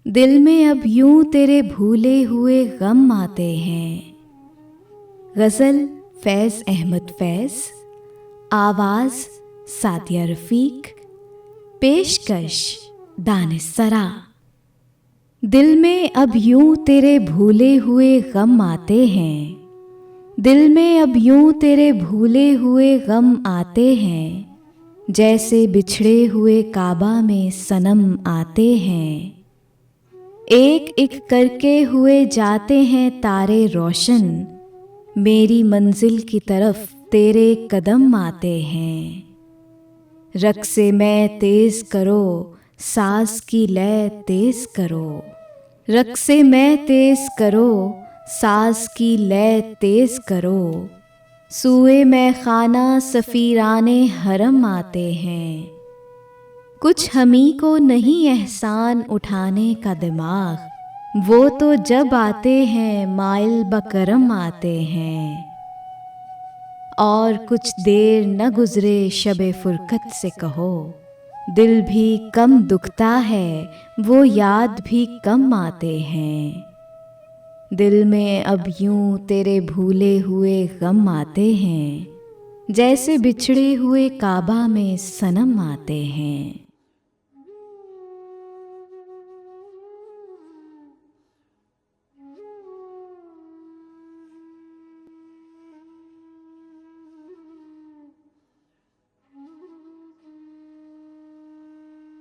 दिल में अब यूं तेरे भूले हुए गम आते हैं। गज़ल फैज़ अहमद फैज़, आवाज़ सादिया रफ़ीक, पेशकश दानिश-सरा। दिल में अब यूं तेरे भूले हुए गम आते हैं। दिल में अब यूं तेरे भूले हुए गम आते हैं। जैसे बिछड़े हुए काबा में सनम आते हैं। एक एक करके हुए जाते हैं तारे रोशन। मेरी मंजिल की तरफ तेरे कदम आते हैं। रक़्स मैं तेज़ करो, साज़ की लय तेज़ करो। रक़्स मैं तेज़ करो, साज़ की लय तेज़ करो। सूए मैं खाना सफ़ीराने हरम आते हैं। कुछ हमी को नहीं एहसान उठाने का दिमाग, वो तो जब आते हैं माइल बकरम आते हैं। और कुछ देर न गुज़रे शबे फ़ुरक़त से कहो, दिल भी कम दुखता है वो याद भी कम आते हैं। दिल में अब यूं तेरे भूले हुए गम आते हैं। जैसे बिछड़े हुए काबा में सनम आते हैं।